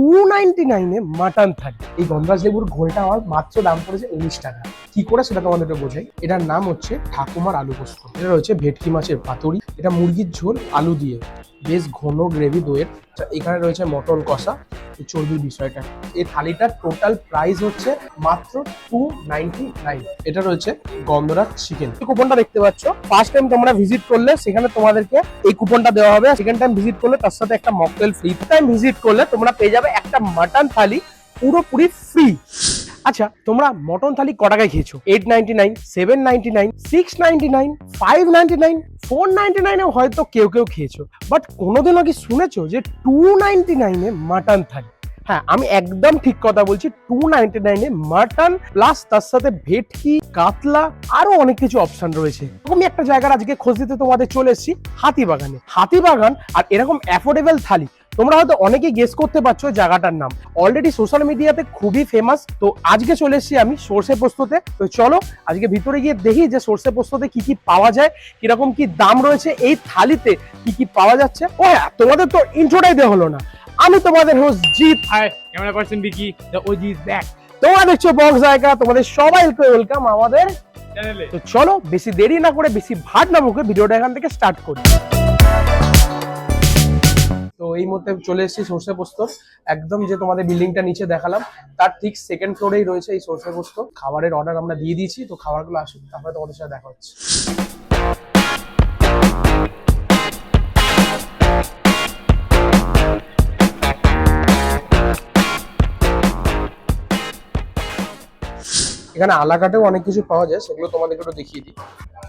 299 mutton থালি। এই গন্ধরাজ লেবুর ঘোলটা আমার মাত্র দাম পড়েছে 19 টাকা। কি করে সেটা তোমাদেরকে বোঝাই। এটার নাম হচ্ছে ঠাকুমার আলু পোস্ত। এটা রয়েছে ভেটকি মাছের পাতুরি, এটা মুরগির ঝোল আলু দিয়ে, বেশ ঘন গ্রেভি দইয়ের। এখানে রয়েছে মটন কষা, চর্বির বিষয়টা। এই থালিটার টোটাল প্রাইস হচ্ছে মাত্র 299। এটা রয়েছে গন্ধরাজ চিকেন। এই কুপনটা দেখতে পাচ্ছ, ফার্স্ট টাইম তোমরা ভিজিট করলে সেখানে তোমাদেরকে এই কুপনটা দেওয়া হবে। সেকেন্ড টাইম ভিজিট করলে তার সাথে একটা মকটেল ফ্রি। টাইম ভিজিট করলে তোমরা পেয়ে যাবে একটা মাটন থালি পুরোপুরি ফ্রি। আচ্ছা, তোমরা মটন থালি ক টাকায় খেয়েছো? 899, 799, 699, 599, 499 হয়তো কেউ কেউ খেয়েছো, বাট কোনোদিনও কি শুনেছো যে 299 মাটন থালি? হ্যাঁ, আমি একদম ঠিক কথা বলছি। 299 মাটন প্লাস তার সাথে ভেটকি, কাতলা, আরো অনেক কিছু অপশন রয়েছে। এরকমই একটা জায়গার আজকে খোঁজ দিতে তোমাদের চলে এসেছি, হাতিবাগানে। হাতিবাগান আর এরকম অ্যাফোর্ডেবল থালি। তোমরা হয়তো অনেকেই গেস করতে পারছো জায়গাটার নাম, অলরেডি সোশ্যাল মিডিয়াতে খুবই ফেমাস। তো আজকে চলে এসেছি আমি সর্ষে পোস্ততে। তো চলো আজকে ভিতরে গিয়ে দেখি যে সর্ষে পোস্ততে কি কি পাওয়া যায়, কিরকম কি দাম রয়েছে, এই থালিতে কি কি পাওয়া যাচ্ছে। ও হ্যাঁ, তোমাদের তো ইন্ট্রোটাই দেওয়া হলো না। আমি তোমাদের হোস্ট জিৎ। হাই, কেমন আছেন বিকি? দ্য ওজি ইজ ব্যাক তোমরা দেখছো বক্স জায়গা, তোমাদের সবাইকে ওয়েলকাম আমাদের চ্যানেলে। তো চলো বেশি দেরি না করে, বেশি ভাট না মুখে ভিডিওটা এখান থেকে স্টার্ট করি। তো এই মুহূর্তে চলে এসেছি সর্ষে পোস্ত। একদম যে তোমাদের বিল্ডিংটা নিচে দেখালাম তার ঠিক সেকেন্ড ফ্লোরেই রয়েছে এই সর্ষে পোস্ত। খাবারের অর্ডার আমরা দিয়ে দিয়েছি, তো খাবারগুলো আসুক, তারপরে তোমাদের সাথে দেখা হচ্ছে। এখানে আলাকাটেও অনেক কিছু পাওয়া যায়, সেগুলো তোমাদেরকে একটু দেখিয়ে দিই।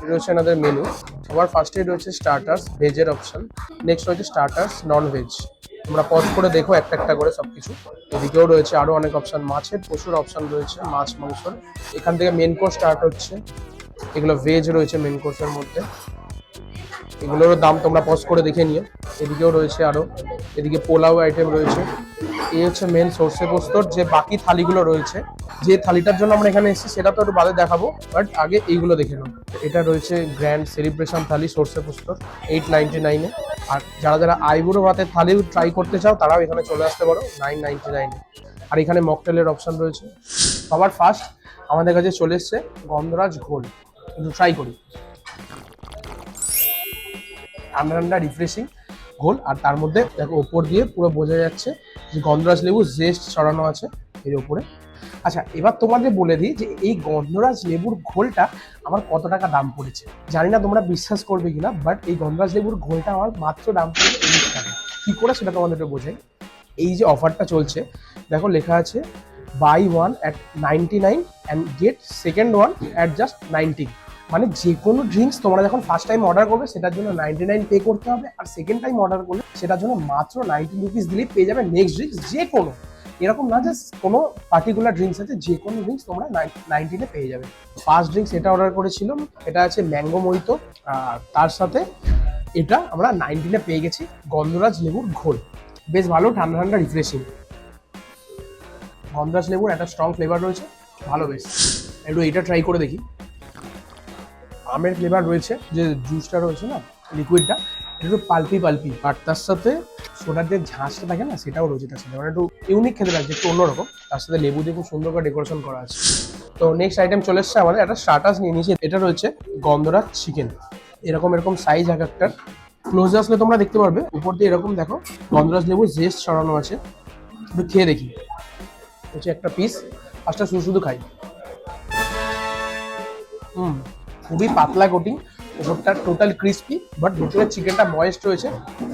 রয়েছে আমাদের মেনু। সবার ফার্স্টে রয়েছে স্টার্টার্স, ভেজের অপশন। নেক্সট রয়েছে স্টার্টার্স নন ভেজ। তোমরা পজ করে দেখো একটা একটা করে সবকিছু। এদিকেও রয়েছে আরো অনেক অপশন, মাছের প্রচুর অপশন রয়েছে, মাছ মাংস। এখান থেকে মেন কোর্স স্টার্ট হচ্ছে। এগুলো ভেজ রয়েছে মেন কোর্সের মধ্যে। এগুলোরও দাম তোমরা পজ করে দেখে নিও। এদিকেও রয়েছে আরো, এদিকে পোলাও আইটেম রয়েছে। এই হচ্ছে মেন সর্ষে পোস্তর যে বাকি থালিগুলো রয়েছে। যে থালিটার জন্য আমরা এখানে এসেছি সেটা তো একটু বাদে দেখাবো, বাট আগে এইগুলো দেখে নাও। এটা রয়েছে গ্র্যান্ড সেলিব্রেশন থালি সর্ষে পোস্তর 899-এ। আর যারা যারা আইবুড়ো ভাতের থালি ট্রাই করতে চাও তারাও এখানে চলে আসতে পারো 999-এ। আর এখানে মকটেলের অপশন রয়েছে। সবার ফার্স্ট আমাদের কাছে চলে এসছে গন্ধরাজ ঘোল। একটু ট্রাই করি। ঠান্ডা ঠান্ডা রিফ্রেশিং ঘোল, আর তার মধ্যে দেখো ওপর দিয়ে পুরো বোঝা যাচ্ছে যে গন্ধরাজ লেবু জেস্ট ছড়ানো আছে এর উপরে। আচ্ছা, এবার তোমাদের বলে দিই যে এই গন্ধরাজ লেবুর ঘোলটা আমার কত টাকা দাম পড়েছে। জানি না তোমরা বিশ্বাস করবে কিনা, বাট এই গন্ধরাজ লেবুর ঘোলটা আমার মাত্র দাম পড়েছে 19 টাকা। কি করে সেটা তোমাদেরকে বোঝাই। এই যে অফারটা চলছে, দেখো লেখা আছে buy one at 99 and get second one at just 90। মানে যে কোনো ড্রিঙ্কস তোমরা যখন ফার্স্ট টাইম অর্ডার করবে সেটার জন্য 99 পে করতে হবে, আর সেকেন্ড টাইম অর্ডার করলে সেটার জন্য মাত্র 90 রুপিস দিলেই পেয়ে যাবে নেক্সট ড্রিঙ্কস যে কোনো। এরকম না যে কোনো পার্টিকুলার ড্রিঙ্কস আছে, যে কোনো ড্রিঙ্কস তোমরা 90 পেয়ে যাবে। ফার্স্ট ড্রিঙ্কস এটা অর্ডার করেছিলাম, এটা আছে ম্যাঙ্গো মহিতো, আর তার সাথে এটা আমরা 90 পেয়ে গেছি গন্ধরাজ লেবুর ঘোল। বেশ ভালো, ঠান্ডা ঠান্ডা রিফ্রেশিং। গন্ধরাজ লেবুর একটা স্ট্রং ফ্লেভার রয়েছে, ভালো বেশ। একটু এটা ট্রাই করে দেখি। আমের ফ্লেভার রয়েছে, যে জুসটা রয়েছে না, লিকুইডটা, এটা একটু পাল্পি পাল্পি। আর তার সাথে সোডার যে ঝাঁসটা থাকে না, সেটাও রয়েছে তার সাথে, মানে একটু ইউনিক খেতে লাগছে, একটু অন্যরকম। তার সাথে লেবু দিয়ে খুব সুন্দর করে ডেকোরেশন করা আছে। তো নেক্সট আইটেম চলে এসছে আমাদের একটা স্টার্টার্স নিয়ে নিয়েছি। এটা রয়েছে গন্ধরাজ চিকেন। এরকম সাইজ এক একটার। ক্লোজে আসলে তোমরা দেখতে পারবে উপর দিয়ে এরকম দেখো গন্ধরাজ লেবু জেস্ট ছড়ানো আছে। একটু খেয়ে দেখি। হচ্ছে একটা পিস, ফার্স্টটা শুধু খাই। খুবই পাতলা কোটিং, উপরটা টোটাল ক্রিস্পি, বাট ভিতরে চিকেনটা ময়েস্ট রয়েছে।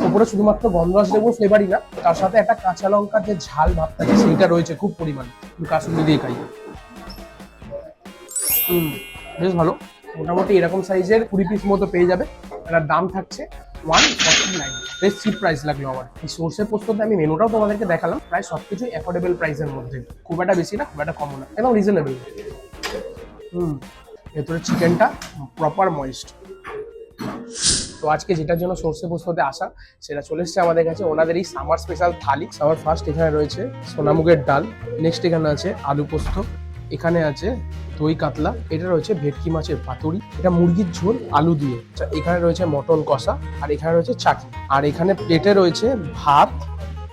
উপরে শুধুমাত্র গন্ধরাজ লেবুর ফ্লেভারই না, তার সাথে একটা কাঁচা লঙ্কার যে ঝাল ভাব থাকে সেইটা রয়েছে খুব পরিমাণে। কাসুন্দি দিয়ে খাই। বেশ ভালো। মোটামুটি এরকম সাইজের 20 পিস মতো পেয়ে যাবে। এটার দাম থাকছে 149। বেশ চিপ প্রাইস লাগলো আমার। এই সর্ষে পোস্ততে আমি মেনুটাও তোমাদেরকে দেখালাম, প্রায় সবকিছু অ্যাফোর্ডেবল প্রাইসের মধ্যে, খুব একটা বেশি না, খুব একটা কমও না, একদম রিজনেবল। ভেতরে চিকেনটা প্রপার ময়েস্ট। তো আজকে যেটার জন্য সর্ষে পোস্ততে আসা সেটা চলে এসছে আমাদের কাছে, ওনাদের এই সামার স্পেশাল থালি। সবার ফার্স্ট এখানে রয়েছে সোনামুগের ডাল, নেক্সট এখানে আছে আলু পোস্ত, এখানে আছে দই কাতলা, এটা রয়েছে ভেটকি মাছের পাতুরি, এটা মুরগির ঝোল আলু দিয়ে, এখানে রয়েছে মটন কষা, আর এখানে রয়েছে চাটনি, আর এখানে প্লেটে রয়েছে ভাত,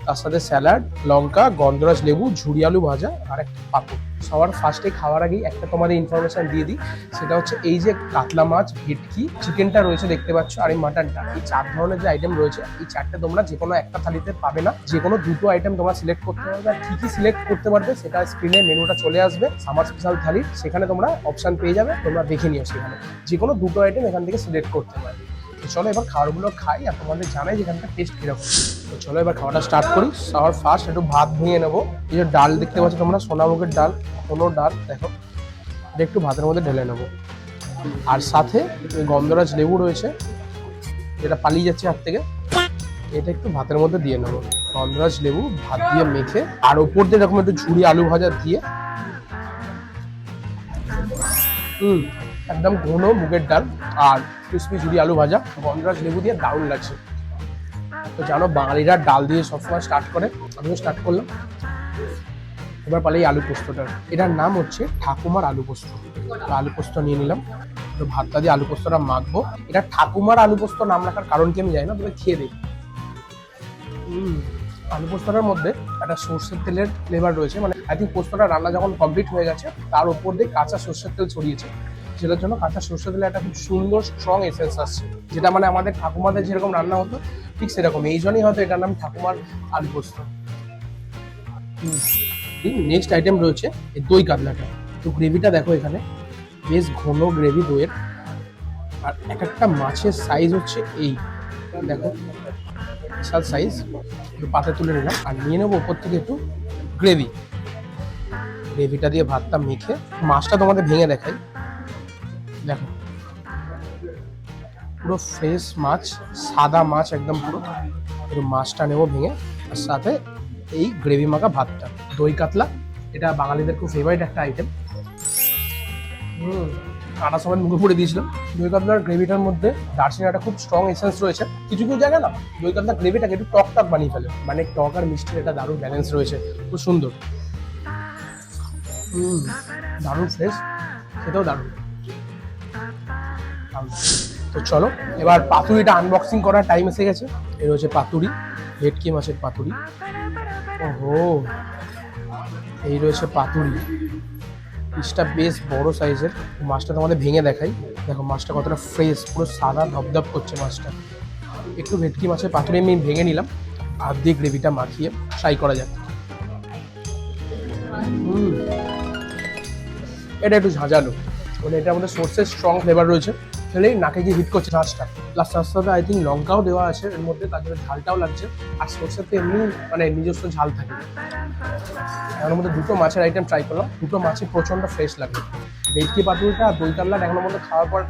তার সাথে স্যালাড, লঙ্কা, গন্ধরাজ লেবু, ঝুরি আলু ভাজা আর একটা পাপড়। সবার ফার্স্টে খাওয়ার আগেই একটা তোমাদের ইনফরমেশন দিয়ে দিই, সেটা হচ্ছে এই যে কাতলা মাছ, ভেটকি, চিকেনটা রয়েছে দেখতে পাচ্ছ, আর এই মাটনটা, এই 4 ধরনের যে আইটেম রয়েছে, এই 4টে তোমরা যে কোনো একটা থালিতে পাবে না, যে কোনো 2টো আইটেম তোমরা সিলেক্ট করতে পারবে। আর কি সিলেক্ট করতে পারবে সেটা স্ক্রিনে মেনুটা চলে আসবে, সামার স্পেশাল থালি, সেখানে তোমরা অপশন পেয়ে যাবে, তোমরা দেখে নিও, সেখানে যে কোনো 2টো আইটেম এখান থেকে সিলেক্ট করতে পারবে। তো চলো এবার খাবারগুলো খাই আর তোমাদের জানাই যেখানটা টেস্ট কিরকম। তো চলো এবার খাওয়াটা স্টার্ট করি। সবার ফার্স্ট একটু ভাত ভেঙে নেবো। এই যে ডাল দেখতে পাচ্ছ তোমরা, সোনামুখের ডাল, কোনো ডাল, দেখো এটা একটু ভাতের মধ্যে ঢেলে নেবো। আর সাথে গন্ধরাজ লেবু রয়েছে, যেটা পালিয়ে যাচ্ছে হাত থেকে, এটা একটু ভাতের মধ্যে দিয়ে নেবো। গন্ধরাজ লেবু ভাত দিয়ে মেখে, আর ওপর দিয়ে এরকম একটু ঝুরি আলু ভাজা দিয়ে, একদম ঘন মুগের ডাল আর ক্রিসপি ঝুরি আলু ভাজা, গন্ধরাজ লেবু দিয়ে দারুণ লাগছে। তো জানো বাঙালিরা ডাল দিয়ে সবসময় স্টার্ট করে, আমিও স্টার্ট করলাম। এবার পালে এই আলু পোস্তটা, এটার নাম হচ্ছে ঠাকুমার আলু পোস্ত। আলু পোস্ত নিয়ে নিলাম, তো ভাতটা দিয়ে আলু পোস্তটা মাখবো। এটা ঠাকুমার আলু পোস্ত নাম রাখার কারণ কি আমি জানি না, তবে খেয়ে দেখি। আলু পোস্তটার মধ্যে একটা সর্ষের তেলের ফ্লেভার রয়েছে, মানে আই থিঙ্ক পোস্তটা রান্না যখন কমপ্লিট হয়ে গেছে তার উপর দিয়ে কাঁচা সর্ষের তেল ছড়িয়েছে, সেটার জন্য কাঁচা সর্ষের তেলে একটা খুব সুন্দর স্ট্রং এসেন্স আসছে, যেটা মানে আমাদের ঠাকুমাদের যেরকম রান্না হতো ঠিক সেরকম। এই জন্যই হয়তো এটার নাম ঠাকুমার আলু পোস্ত। নেক্সট আইটেম রয়েছে এই দই কাতলাটা। তো গ্রেভিটা দেখো, এখানে বেশ ঘন গ্রেভি দইয়ের, আর এক একটা মাছের সাইজ হচ্ছে এই দেখো, বিশাল সাইজ। একটু পাতে তুলে নিলাম আর নিয়ে নেবো ওপর থেকে একটু গ্রেভিটা দিয়ে ভাতটা মেখে। মাছটা তোমাদের ভেঙে দেখাই, দেখো পুরো ফ্রেশ মাছ, সাদা মাছ একদম পুরো। একটু মাছটা নেবো ভেঙে, আর সাথে এই গ্রেভি মাখা ভাতটা। দই কাতলা এটা বাঙালিদের খুব ফেভারিট একটা আইটেম। কাটার সময় মুখে পড়ে দিয়েছিলাম। দই কাতলার গ্রেভিটার মধ্যে দারচিনির একটা খুব স্ট্রং এসেন্স রয়েছে। কিছু কিছু জায়গায় না দই কাতলার গ্রেভিটাকে একটু টক টক বানিয়ে ফেলে, মানে টক আর মিষ্টির একটা দারুণ ব্যালেন্স রয়েছে, খুব সুন্দর। দারুণ ফ্রেশ, খেতেও দারুণ। তো চলো এবার পাতুরিটা আনবক্সিং করার টাইম এসে গেছে। এই রয়েছে পাতুরি, ভেটকি মাছের পাতুরি। ওহো, এই রয়েছে পাতুরি, পিসটা বেশ বড় সাইজের। মাছটা তোমাদের ভেঙে দেখাই, দেখো মাছটা কতটা ফ্রেশ, পুরো সাদা ধপধপ করছে মাছটা। একটু ভেটকি মাছের পাতুরি আমি ভেঙে নিলাম, হাত দিয়ে গ্রেভিটা মাখিয়ে ফ্রাই করা যাক। এটা একটু ঝাঁঝালো, মানে এটার মধ্যে সর্ষের স্ট্রং ফ্লেভার রয়েছে, খেলেই নাকে গিয়ে হিট করছে ঝাঁঝটা। প্লাস তার সাথে আই থিঙ্ক লঙ্কাও দেওয়া আছে এর মধ্যে, তার জন্য ঝালটাও লাগছে। আর সর্ষের তো এমনি মানে নিজস্ব ঝাল থাকে। এর মধ্যে 2টো মাছের আইটেম ট্রাই করলাম, 2টো মাছই প্রচণ্ড ফ্রেশ লাগে। ভেটকি পাতুরিটা আর দই কাতলাটা এখনোর মধ্যে খাওয়ার পর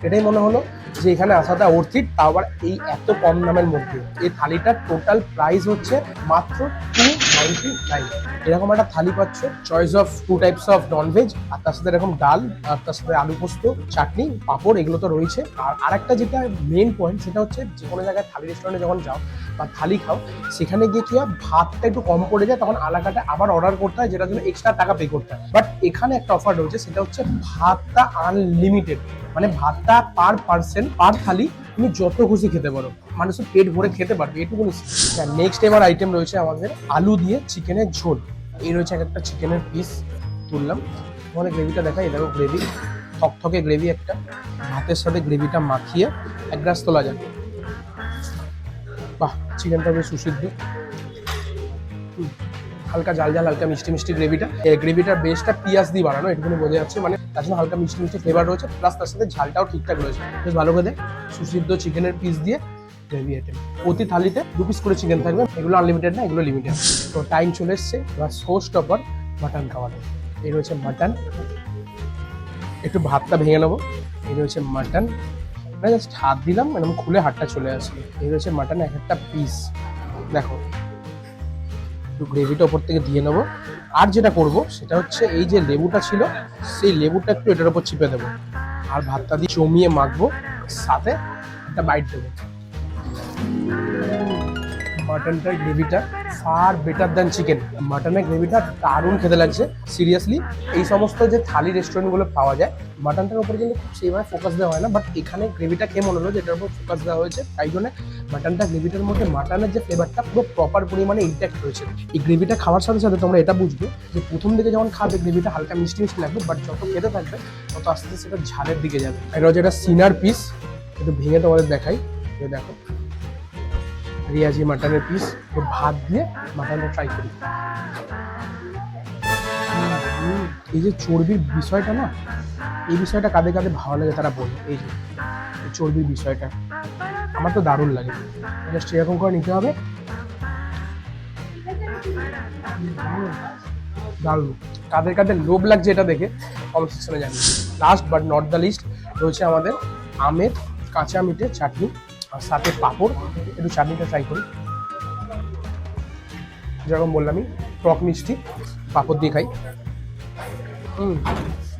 এটাই মনে হলো যে এখানে আসাটা অর্থিত, তাও আবার এই এত কম দামের মধ্যে। এই থালিটার টোটাল প্রাইস হচ্ছে মাত্র 299। এরকম একটা থালি পাচ্ছ, choice of 2 types of nonveg, আর তার সাথে এরকম ডাল, আর তার সাথে আলু পোস্ত, চাটনি, পাঁপড়, এগুলো তো রয়েছে। আর আরেকটা যেটা মেন পয়েন্ট, সেটা হচ্ছে যে কোনো জায়গায় থালি রেস্টুরেন্টে যখন যাও বা থালি খাও, সেখানে গিয়ে কি হয় ভাতটা একটু কম পড়ে যায়, তখন আলাকাটা আবার অর্ডার করতে হয়, যেটার জন্য এক্সট্রা টাকা পে করতে হয়। বাট এখানে একটা অফার রয়েছে, সেটা হচ্ছে ভাতটা আনলিমিটেড, মানে ভাতটা পার পার্সন পার থালি তুমি যত খুশি খেতে পারো, মানুষের পেট ভরে খেতে পারবে, এটুকুনি। নেক্সট এবার আইটেম রয়েছে আমাদের আলু দিয়ে চিকেনের ঝোল। এই রয়েছে একটা চিকেনের পিস তুললাম, তোমাদের গ্রেভিটা দেখাই। এই দেখো গ্রেভি, থকথকে গ্রেভি একটা, ভাতের সাথে গ্রেভিটা মাখিয়ে এক গ্লাস তোলা যাবে। বাহ, চিকেনটা বেশ সুসিদ্ধ, হালকা ঝাল ঝাল, হালকা মিষ্টি মিষ্টি গ্রেভিটা। এই গ্রেভিটার বেসটা পেঁয়াজ দিয়ে বানানো, এটুকুনি বোঝা যাচ্ছে, মানে তার জন্য হালকা মিষ্টি মিষ্টি ফ্লেভার রয়েছে, প্লাস তার সাথে ঝালটাও ঠিকঠাক রয়েছে। বেশ ভালো করে সুসিদ্ধ চিকেনের পিস দিয়ে গ্রেভি আইটেম। প্রতি থালিতে 2 পিস করে চিকেন থাকবে, এগুলো আনলিমিটেড না, এগুলো লিমিটেড। তো টাইম চলে এসছে এবার শো স্টপার মাটন খাওয়ানো। এই রয়েছে মাটন, একটু ভাতটা ভেঙে নেবো। এই রয়েছে মাটন, মানে জাস্ট হাত দিলাম এরকম খুলে হাতটা চলে আসবে। এই রয়েছে মাটন এক একটা পিস, দেখো একটু গ্রেভিটা ওপর থেকে দিয়ে নেবো। আর যেটা করব সেটা হচ্ছে এই যে লেবুটা ছিল, সেই লেবুটা একটু এটার উপর চিপে দেবো, আর ভাতটা দিয়ে জমিয়ে মাখবো, সাথে একটা বাইট দেবো। মাটনটার গ্রেভিটা ফার বেটার দ্যান চিকেন। মাটনের গ্রেভিটা দারুণ খেতে লাগছে সিরিয়াসলি। এই সমস্ত যে থালি রেস্টুরেন্টগুলো পাওয়া যায় মাটনটার উপরে কিন্তু খুব সেইভাবে ফোকাস দেওয়া হয় না, বাট এখানে গ্রেভিটা খেয়ে মনে হলো যেটার উপর ফোকাস দেওয়া হয়েছে, তাই জন্য মাটনটা গ্রেভিটার মধ্যে মাটনের যে ফ্লেভারটা পুরো প্রপার পরিমাণে ইনট্যাক্ট রয়েছে। এই গ্রেভিটা খাওয়ার সাথে সাথে তোমরা এটা বুঝবে যে প্রথম দিকে যখন খাবে গ্রেভিটা হালকা মিষ্টি মিষ্টি লাগবে, বাট যত খেতে থাকবে তত আস্তে আস্তে সেটা ঝালের দিকে যাবে। এটা হচ্ছে একটা সিনার পিস, একটু ভেঙে তোমাদের দেখাই। দেখো রিয়াজি মাটনের পিস, ভাত দিয়ে মাটনটা ট্রাই করি। এই যে চর্বির বিষয়টা না, এই বিষয়টা কাদের কাদের ভালো লাগে তারা বলো। এই যে চর্বির বিষয়টা আমার তো দারুণ লাগে। জাস্ট এরকম করে নিতে হবে, দারুণ। কাদের কাদের লোভ লাগছে এটা দেখে কমেন্ট সেকশনে জানি। Last but not the least রয়েছে আমাদের আমের কাঁচা মিটের চাটনি, আর সাথে পাঁপড়। একটু চাটনিটা ট্রাই করি। যেরকম বললামই টক মিষ্টি পাঁপড় দিয়ে খাই।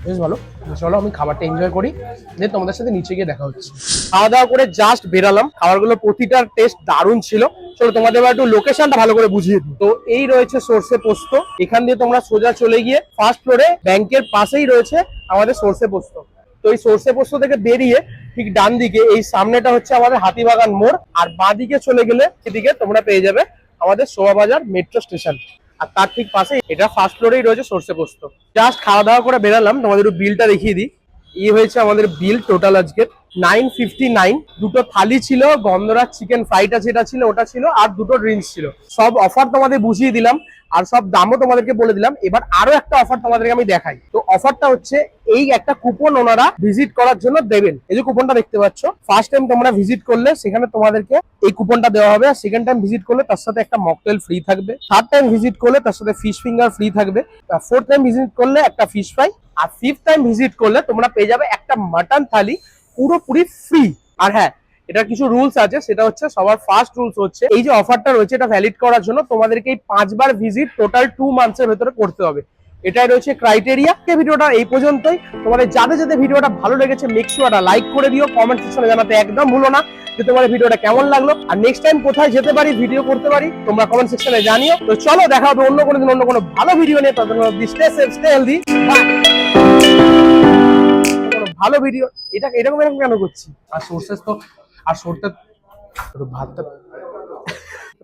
বেশ ভালো। চলো আমি খাবারটা এনজয় করি, দিয়ে তোমাদের সাথে নিচে গিয়ে দেখা হচ্ছে। খাওয়া দাওয়া করে জাস্ট বেরালাম, খাবারগুলো প্রতিটার টেস্ট দারুণ ছিল। চলো তোমাদের এবার একটু লোকেশনটা ভালো করে বুঝিয়ে দিই। তো এই রয়েছে সর্ষে পোস্ত, এখান দিয়ে তোমরা সোজা চলে গিয়ে ফার্স্ট ফ্লোরে ব্যাংকের পাশেই রয়েছে আমাদের সর্ষে পোস্ত। তো এই সর্ষে পোস্ত থেকে বেরিয়ে ঠিক ডান দিকে এই সামনেটা হচ্ছে আমাদের হাতিবাগান মোড়, আর বাঁ দিকে চলে গেলে এদিকে তোমরা পেয়ে যাবে আমাদের শোভাবাজার মেট্রো স্টেশন। আর তার ঠিক পাশে এটা ফার্স্ট ফ্লোরেই রয়েছে সর্ষে পোস্ত। জাস্ট খাওয়া দাওয়া করে বেরালাম, তোমাদের একটু বিলটা দেখিয়ে দিই। এই হয়েছে আমাদের বিল টোটাল আজকে 959। দুটো থালি ছিল, গন্ধরাজ চিকেন ফ্রাইটা যেটা ছিল ওটা ছিল, আর দুটো ড্রিঙ্কস ছিল। সব অফার তোমাদের বুঝিয়ে দিলাম আর সব দামও তোমাদেরকে বলে দিলাম। এবার আরো একটা অফার তোমাদেরকে আমি দেখাই। তো অফারটা হচ্ছে এই একটা কুপন ওনারা ভিজিট করার জন্য দেবেন। এই যে কুপনটা দেখতে পাচ্ছ, ফার্স্ট টাইম তোমরা ভিজিট করলে সেখানে তোমাদেরকে এই কুপনটা দেওয়া হবে, আর সেকেন্ড টাইম ভিজিট করলে তার সাথে একটা মকটেল ফ্রি থাকবে, থার্ড টাইম ভিজিট করলে তার সাথে ফিশ ফিঙ্গার ফ্রি থাকবে, ফোর্থ টাইম ভিজিট করলে একটা ফিশ ফ্রাই, আর ফিফথ টাইম ভিজিট করলে তোমরা পেয়ে যাবে একটা মাটন থালি পুরোপুরি ফ্রি। আর হ্যাঁ, এটা কিছু রুলস আছে, সেটা হচ্ছে সবার ফার্স্ট রুলস হচ্ছে এই যে অফারটা রয়েছে এটা ভ্যালিড করার জন্য তোমাদেরকে এই 5 বার ভিজিট টোটাল 2 মান্থসের ভেতরে করতে হবে। এটাই রয়েছে ক্রাইটেরিয়া। ভিডিওটা এই পর্যন্তই। তোমাদের যাদের যাদের ভিডিওটা ভালো লেগেছে মেক শিওর লাইক করে দিও, কমেন্ট সেকশনে জানাতে একদম ভুলো না যে তোমাদের ভিডিওটা কেমন লাগলো, আর নেক্সট টাইম কোথায় যেতে পারি ভিডিও করতে পারি তোমরা কমেন্ট সেকশনে জানিও। তো চলো দেখা হবে অন্য কোনো দিন অন্য কোনো ভালো ভিডিও নিয়ে। ততক্ষণ অবধি stay safe, stay healthy, bye. ভালো ভিডিও এটা এরকম এরকম কেন করছি? আর সোর্সেস তো আর সরতে ভাতটা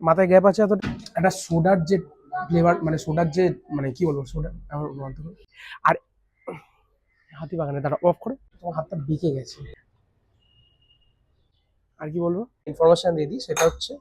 মাথায় গ্যাপ আছে, এত একটা সোডার যে ফ্লেভার, মানে সোডার যে মানে কি বলবো সোডা আর হাতিবাগানে তারা অফ করে তোমার হাতটা বেঁকে গেছে। আর কি বলবো ইনফরমেশন দিয়ে দিই, সেটা হচ্ছে